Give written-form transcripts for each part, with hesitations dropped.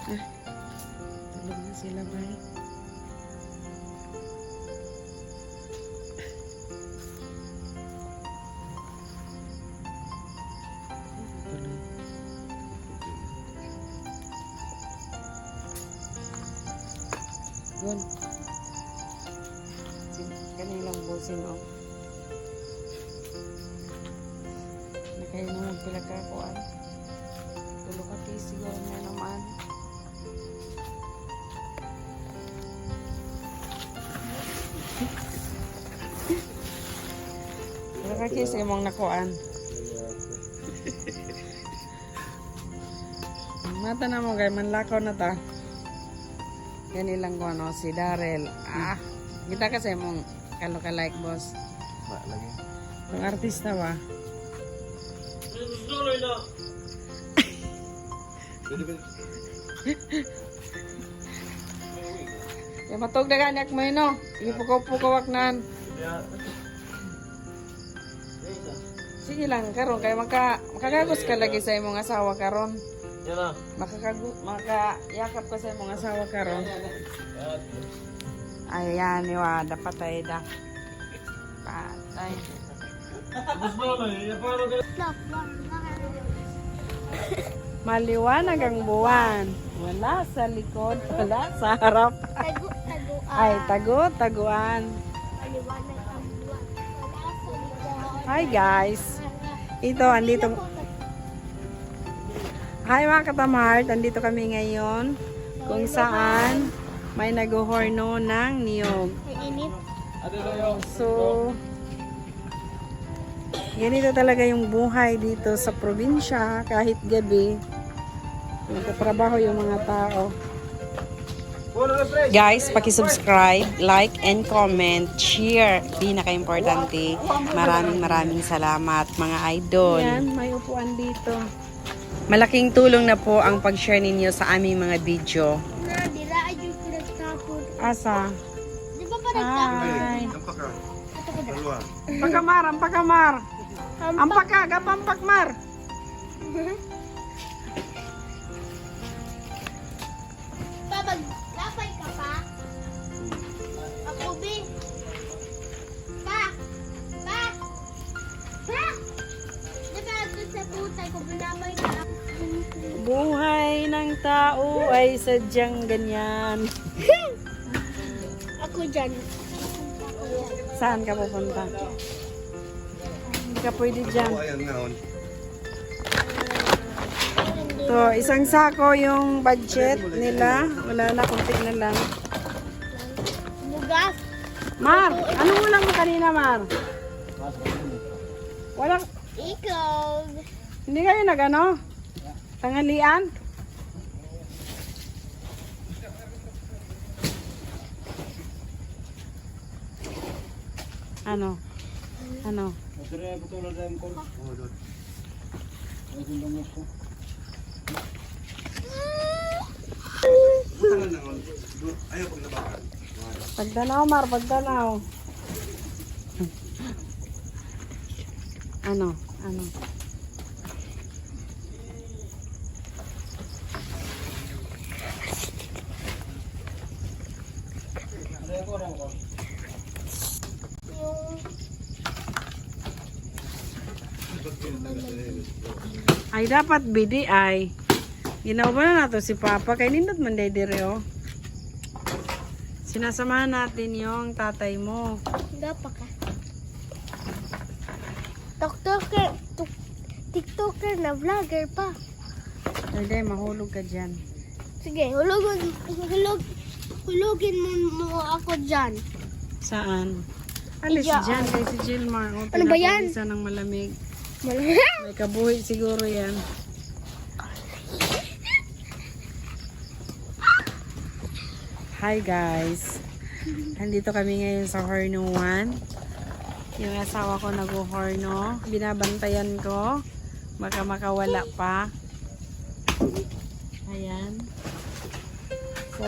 Ah, tulog na sila ba? Tulog. Gun. Kanilang busing o. Nakainom pila ka kuan. Tulog ka siguro na naman. Tulog ka kis imong nakuan. Mata na mo kay manlakaw na ta. Yan ilang ko ano, si Darrell. Ah, kita kasi mong kalo-ka-like boss. Ba, lagi. Yung artista ba? Yung matog na ganyak mo yun, no? Ipukaw-pukawak nan. Sige lang, karon kay makakagos ka lagi sa imong asawa karon. Yan na. Makayakap ka sa imong asawa karon. Ayan, iwa, dapat tayo da. Patay. Maliwanag ang buwan. Wala sa likod, wala sa harap. Ay, taguan. Maliwanag ang buwan. Wala sa likod. Hi guys. Ito, andito. Hi mga katamart, andito kami ngayon kung saan may nag-horno ng niyog. May init. So, ganito talaga yung buhay dito sa probinsya kahit gabi. Nagtatrabaho yung mga tao. Guys, paki-subscribe, like, and comment, share. Pinaka-importante. Maraming salamat mga idol. Yan, may upuan dito. Malaking tulong na po ang pag-share ninyo sa aming mga video. Na, dira ay yung pinagtapon. Asa? Di ba pa nagtapon? Hi. Ampaka. Dalawa. Pakamar, ampakamar. Ampaka, gapampakmar. Pa, maglapay ka pa? Ako, Bi. Pa! Pa! Pa! Di ba ito sa putay ko binamay ka? Buhay ng tao ay sadyang ganyan. Ako dyan. Saan ka pupunta? Hindi ka pwede dyan. Ayan nga. To, isang sako yung budget nila. Wala na, kunti na lang. Bugas. Mar, anong ulam mo kanina, Mar? Walang, Ikaw. hindi kayo nag-ano? Tanghalian? Ano? Ano? Ayaw pag nabakan. Pagdanaw, Mar, pagdanaw. Ano? Ano? Ay, dapat bidi ay. Ginawa na nato si Papa. Kay nindot man day dire, oh. Sinasamahan natin yung tatay mo. Gapa ka. TikToker. TikToker na vlogger pa. Hindi, mahulog ka dyan. Sige, hulugin mo ako dyan. Saan? Alis Iya. dyan kay si Gilmar. O, Ano ba yan? pinapawisan ng malamig. Malamig. May kabuhi siguro yan. Hi guys. Nandito kami ngayon sa Horno 1. Yung asawa ko nag-horno. Binabantayan ko. Baka makawala pa. Ayan. So,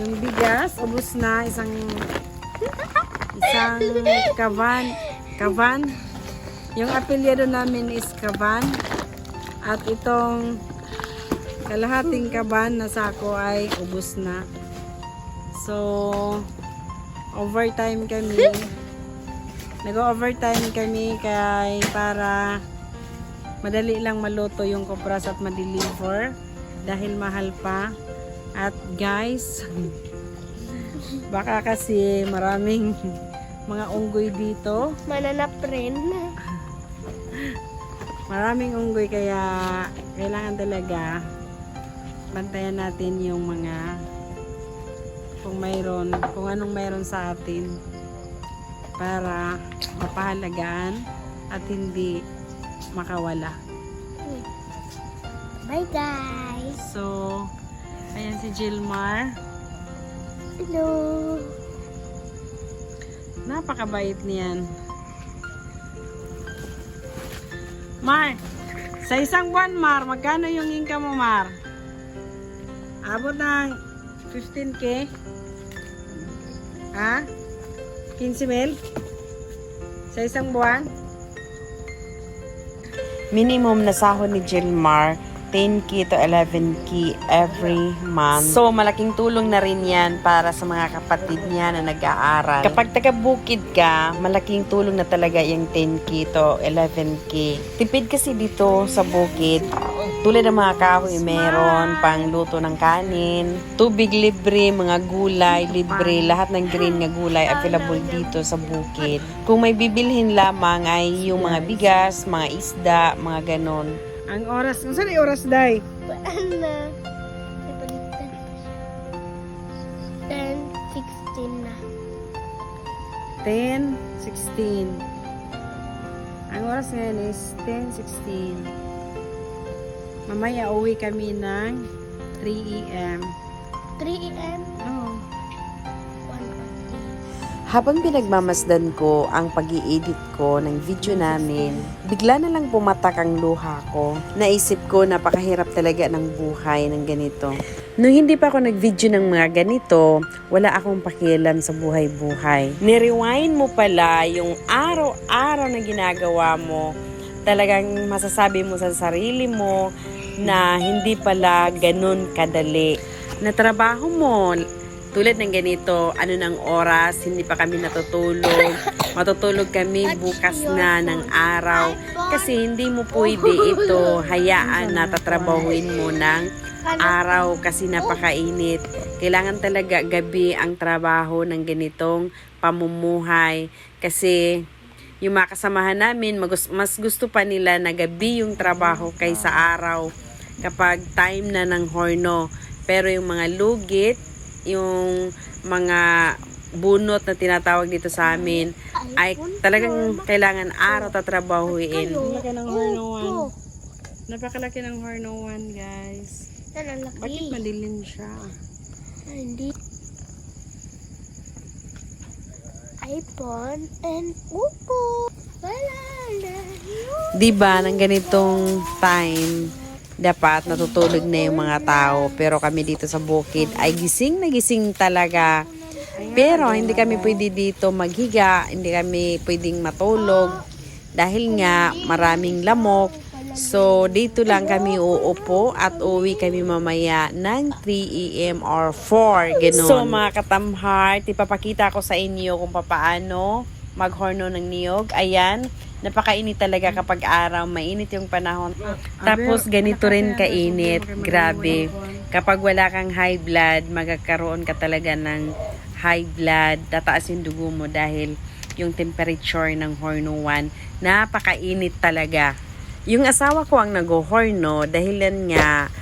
yung bigas, ubos na. Isang kavan. Yung apelyado namin is kavan. At itong kalahating kaban na sako ay ubos na. So, overtime kami. Nag-overtime kami para madali lang maluto yung kopras at ma-deliver dahil mahal pa. At guys, baka kasi maraming mga unggoy dito. Mananap rin. Maraming unggoy kaya kailangan talaga bantayan natin yung mga kung anong mayroon sa atin para mapahalagaan at hindi makawala. Bye guys. So, ayan si Jilmar. Hello. Napakabait niyan. Mar, sa isang buwan, Mar, magkano yung income mo, Mar? Abot ng 15K? Ha? 15 mil? Sa isang buwan? Minimum na sahod ni Jilmar 10K to 11K every month. So, malaking tulong na rin yan para sa mga kapatid niya na nag-aaral. Kapag taga-bukid ka, malaking tulong na talaga yung 10K to 11K. Tipid kasi dito sa bukid, tulad ng mga kahoy, meron pang luto ng kanin, tubig libre, mga gulay libre, lahat ng green nga gulay available dito sa bukid. Kung may bibilhin lamang ay yung mga bigas, mga isda, mga ganon. Ang oras, kung saan yung oras, Day? Ano? 10:16 na. 10:16. Ang oras ngayon is 10:16. Mamaya uwi kami ng 3 AM. 3 AM? Oh. 1:40. Habang pinagmamasdan ko ang pag-i-edit ko ng video namin, bigla na lang pumatak ang luha ko. Naisip ko napakahirap talaga ng buhay ng ganito. Nung hindi pa ako nag-video ng mga ganito, wala akong pakialam sa buhay-buhay. Nirewind mo pala yung araw-araw na ginagawa mo. Talagang masasabi mo sa sarili mo na hindi pala ganun kadali. Na trabaho mo, tulad ng ganito, ano ng oras, hindi pa kami natutulog. Matutulog kami bukas na ng araw. Kasi hindi mo pwede ito hayaan na tatrabahuin mo ng araw kasi napakainit. Kailangan talaga gabi ang trabaho ng ganitong pamumuhay. Kasi yung mga kasamahan namin, mas gusto pa nila na gabi yung trabaho kaysa araw kapag time na ng horno. Pero yung mga lugit, yung mga bunot na tinatawag dito sa amin ay talagang kailangan araw tatrabahuin. Napakalaki ng hornoan. Napakalaki ng hornoan, guys. Bakit madilim siya? Hindi. iPhone and Upo. Wala na. Diba, ng ganitong time, dapat natutulog na yung mga tao. Pero kami dito sa bukid ay gising na gising talaga. Pero hindi kami pwede dito maghiga, hindi kami pwedeng matulog dahil nga maraming lamok. So dito lang kami uupo at uwi kami mamaya ng 3 AM or 4, gano'n. So mga katamhart, ipapakita ko sa inyo kung paano maghorno ng niyog. Ayan, napakainit talaga kapag araw, mainit yung panahon. Tapos ganito rin kainit, grabe. Kapag wala kang high blood, magkakaroon ka talaga ng high blood, tataas yung dugo mo dahil yung temperature ng hornuan, napakainit talaga. Yung asawa ko ang nag-horno dahilan nga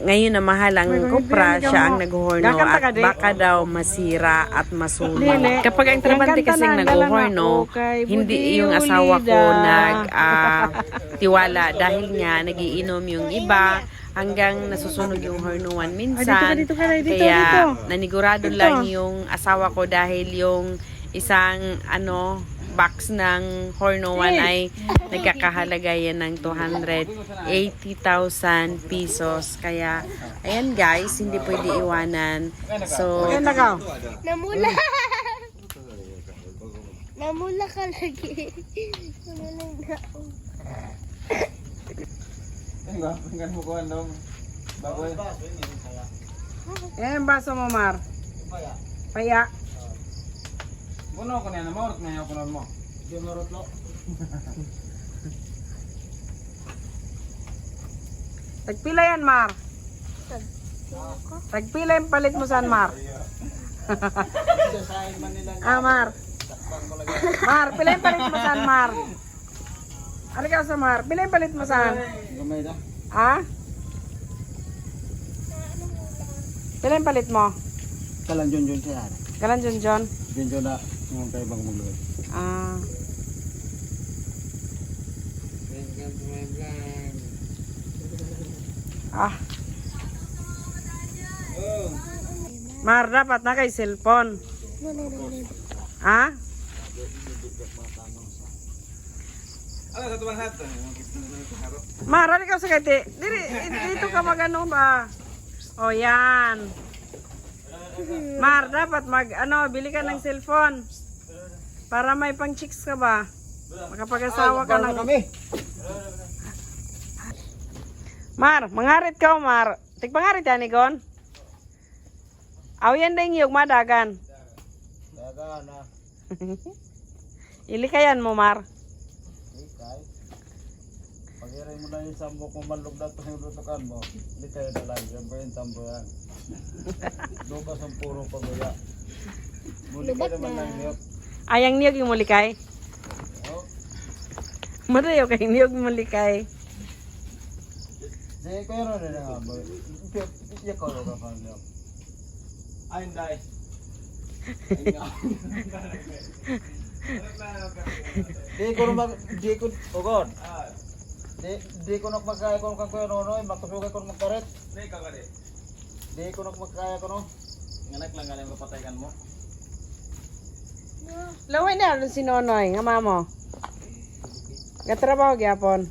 ngayon na mahal ang kopra, siya ang nag-horno at baka daw masira at masunog. Kapag ang trabante kasing nag-horno, hindi yung asawa ko tiwala dahil nga nagiinom yung iba hanggang nasusunog yung hornuan minsan. Kaya nanigurado lang yung asawa ko dahil yung isang box ng hornoan ay nagkakahalaga yan ng 280,000 pesos. Kaya, ayan guys, hindi pwede iwanan. So, Namula. Namula ka lagi. Namula na ako. Hanggang mo ko Baboy. Eh, ang baso mo, Mar. Paya. Kuno ko na marot na yung kuno mo. Di marot lo. Tagpila yan, Mar. Tagpila yung palit mo saan, Mar. Mar. Mar, pila yung palit mo saan, Mar. Ano ka sa Mar? Pila yung palit mo saan? Gamay na. Ha? Pila yung palit mo? Kalan Junjun siya. Kalan, John? Junjun na yung kayo bang magluwag. Ah. Ah. Mar, dapat na kay cellphone. Ha? Ano sa tuwang hat? Mar, ano ka sa kati? Dito ka magano ba? O yan. Mar, dapat bili ka ng cellphone. Para may pang chicks ka ba? Makapag-asawa ka ng... Mar, mangarit ka, Mar. Tigpangarit yan, Igon. Aw yan dahil yung madagan. Dagan na. Ili ka yan mo, Mar. Ikay. Pagiray mo na yung sambo kung manlog na ito yung lutukan mo. Hindi kayo na lang. Yan ba yung tambo yan? Lukas ang puro paguya. Muli ka naman lang niyot. Ayang niyog yung mulikay. Oh. Madayo kay niyog mulikay. Sige ko yun rin nga boy. Iyak ko rin ka niyot. Ay, hindi. Di ko ugon. Di ko nak magkaya ko kang kuya nonoy, makusugay ko magkaret. Di ko nak magkaya ko no. Nganak lang galing mapataykan mo. Laway na rin si Nonoy, nga mamo. Gatrabaho gyapon.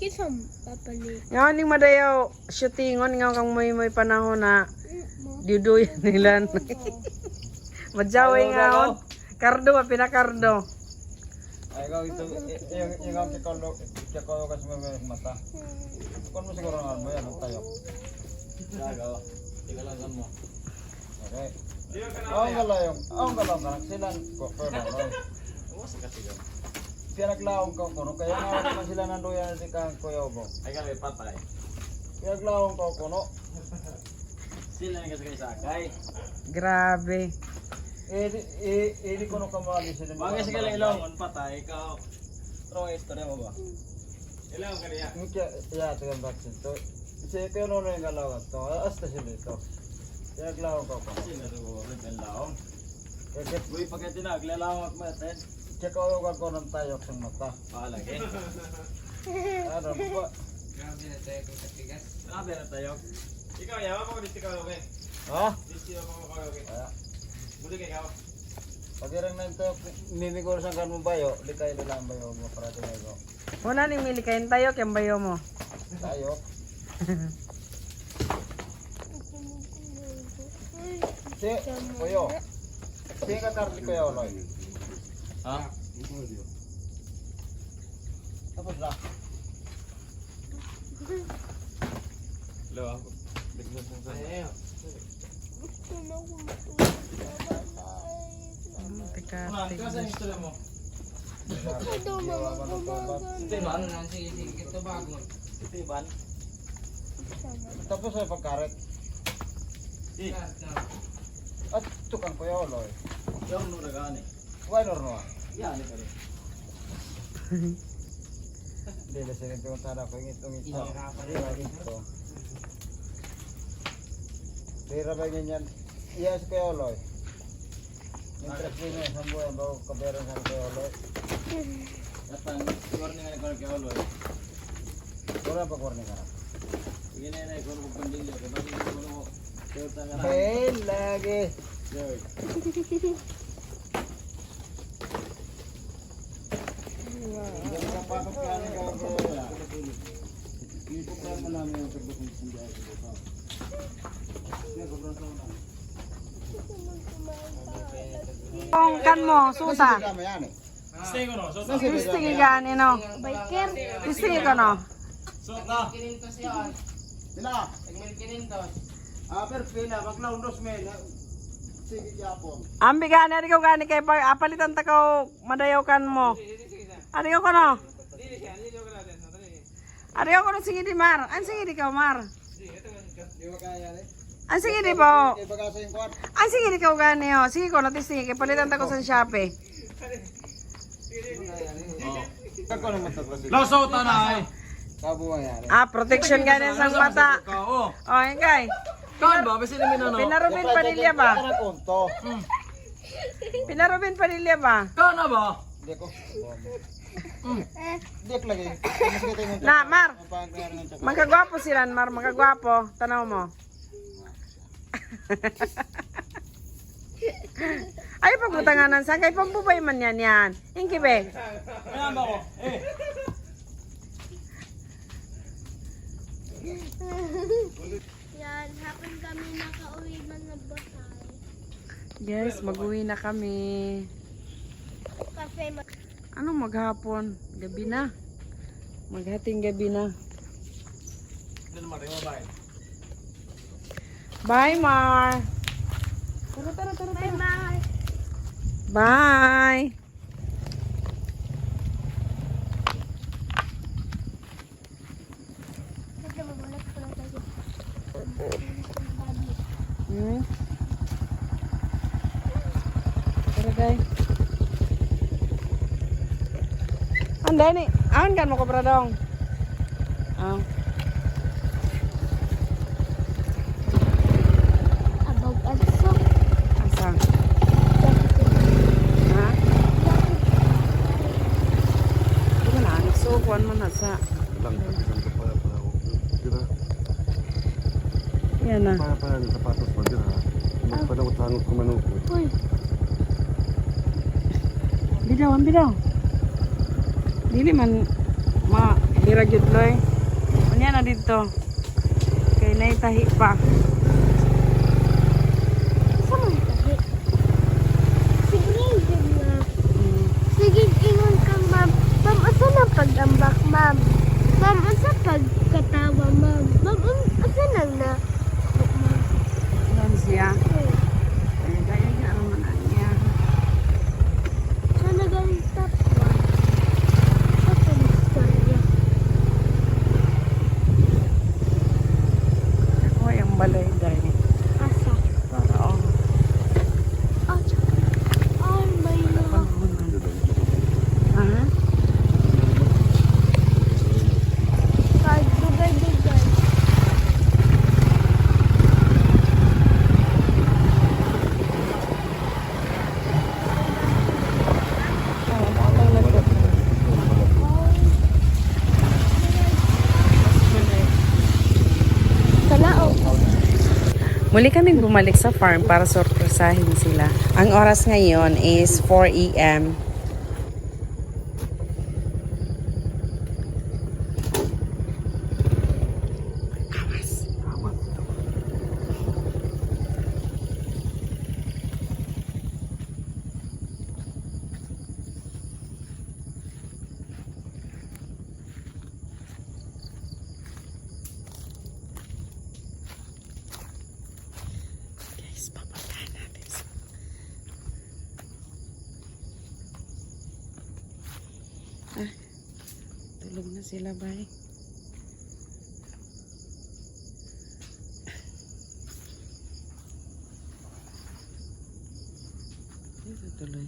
Kisam papali. Nga ning madayaw shootingon nga kang moy panahon na diuduyan nila. Madjaway nga on. Kardo pa pinakardo. Ay ikaw ito yung ang kikolo kasi may mata. Kung mo siguro nga mo yan ang tayo. Dago. Tika lang mo. Okay. Ang galayong ka silang ko pero no. Pinaglaong ka kuno kaya nga naman sila nanduyan si kang kuya mo. Ay kami patay. Pinaglaong ka kuno. Sila nga sa sakay. Grabe. Edi kuno ka mali sila. Bagay sa ilong patay ka. Pero istorya mo ba? Ilong ka niya. Ya to yung vaccine to. Kasi kayo no yung galaw to. Asta sila ito. Pinaglaong ka kuno. Sila ro rin laong. Kasi buhay pagka tinaglalawang at maten. Check out ko ng tayo sa mata. Palagi. Ano ba? Grabe na tayo kung katigas. Grabe na tayo. Ikaw, yawa mo dito ka okay. Ha? Dito ako okay. Buti kay ikaw. Pagirang na ito, mimigor sa kanmo bayo, likay nila ang bayo mo para tingay ko. Una ning mili kayin tayo kay bayo mo. Tayo. Si, kuyo. Si ka karli kuyo, Loy. Ha? Tapos na. Hello, ako. Bigla sa sa'yo. Gusto na ko Teka, Kasi yung istorya mo. Ito mga kumagan. Tiban? Sige, ito bago. Tiban? Tapos ay pagkaret. At tukang kuya, Loy. Yung nuragani. Why no? Yan ni pare. Dili sa ito tara ko itong ito. Ito. Pero ba ganyan? Yes kayo loy. Interest niya sa buhay bago kaberon sa kayo loy. Datang warning ani kayo loy. Ora pa warning ka. Ini na ko ko pandilyo ko ba ko ko tanga. Hey lagi. Loy. Pasok ka ni ka ko. Ito pa man namin yung sagot ng sinday ko ba. Kung kan mo, susa. Stay ko no. So, Testing gani no. Biker. Testing ko no. so ta. Pila. Pero pila, maglaon dos men. Sige yapon. Ambi gani ari ko gani kay apalitan ta ko madayaw kan mo. Ari ko no. Ari ko no sige di Mar. An sige di ka Mar. Di ba kaya ni? An sige di po. Kay bagasa yung kwan. An sige di ka gani oh. Sige ko na testing kay palitan ta ko sa Shopee. Kako naman ta. Laso ta na ay. Kabuhay yan. Protection gani sa mata. Oo. Oh, ingay. Kan ba basi namin ano? Pinarubin Padilla ba? Kana konto. Pinarubin Padilla ba? Kana ba? Di ko. Dek lagi. Mas kita yung Na, Mar. Magkagwapo sila, Mar. Magkagwapo. Tanaw mo. Ay, pagbutanganan sa kay pambubay man yan. Inki be. Ayan ba ko? Yan, hapon kami nakauwi man ng Basay. Yes, mag-uwi na kami. Kasi Anong maghapon? Gabi na. Maghating gabi na. Bye, Mar. Tara. bye-bye. Bye. Ito, magulat ko lang tayo. Hmm? Tara, guys. Anda ni, awan kan mo ko pradong. Abog aso. Asa? Ha? Di ba na, nagsukuan mo na sa. Lang tapi kan kepala aku kira Yan na. apa yang sapatos pa dira pada utang ko manok Uy, Bidaw. Dili man biragid loy. Unya na dito. Kay nay tahi pa. sama na tayo. Sige, ma'am. Mm. Sige, ingon kang ma'am. Ma'am, asa na pag-ambak, ma'am? Ma'am, asa pagkatawa, ma'am? Ma'am, asa lang na? Ma'am. Yan siya. Ay, gaya niya naman niya. Sana galing top 1. Asa na istorya? Ako yung balay dahil. Asa? Oo. Asa? Ay, may na. Ha? Kahit dugay-dugay. Kalao. Muli kaming bumalik sa farm para sorpresahin sila. Ang oras ngayon is 4 AM. Guys, papuntahan natin sa... tulog na sila, bye. Ito tuloy.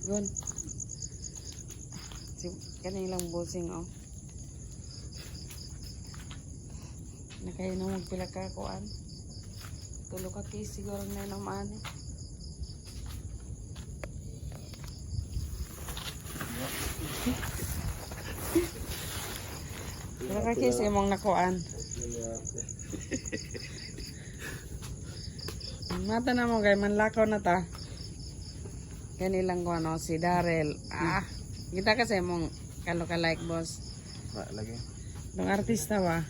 Gon. Si kanilang busing oh. Nakayo na magpila ka kuan. Tulo ka kis siguro na naman eh. Tulo ka kis imong nakuan. Mata na mo kay manlakaw na ta. Kanilang ko ano, si Daryl. Kita kasi mong kalo-ka-like boss. lagi Nung artista ba?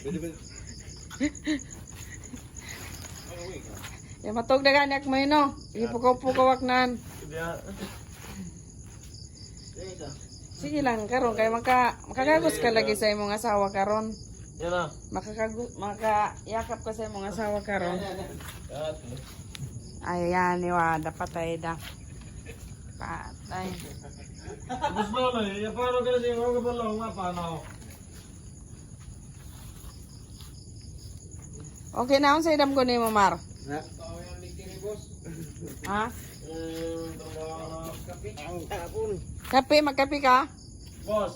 Pwede ba? Ya matog dagan yak mo no. Ipukaw-pukawak nan. Sige lang karon kay makakagos ka lagi sa imong asawa karon. Yan na. Makayakap ka sa imong asawa karon. Ayan, iwa dapat ay da. Patay. Gusto mo lang, paano ka na siya? Huwag ka pa lang, paano? Okay na, sa idam ko ni mo, Mar. Ha? Kape, magkape ka? Boss!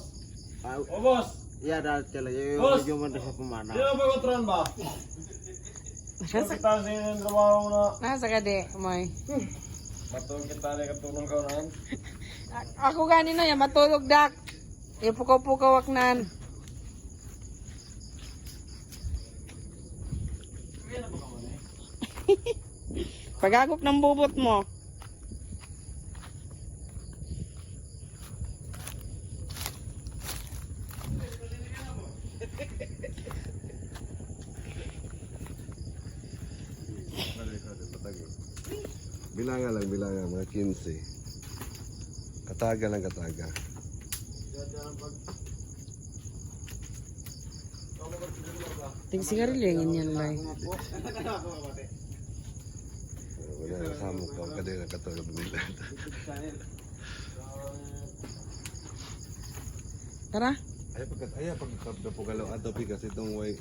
O boss! Ya dah chale Boss! yo man sa pumana. Di na ba kutron ba? Nasa, Kita sa yung trabaho na. nasa ka di, Moy. Matulog kita na katulong ka na. Ako ganino yan, matulog dak. Ipukaw-pukawak nan. Pagagop ng bubot mo. Bilangan, mga 15. Kataga lang, kataga. Ting sigarilyo yung yan, Lai. Wala na kasama ko, kadena kataga bumila. Tara. Ay, pagkagalaw ato, kasi itong way,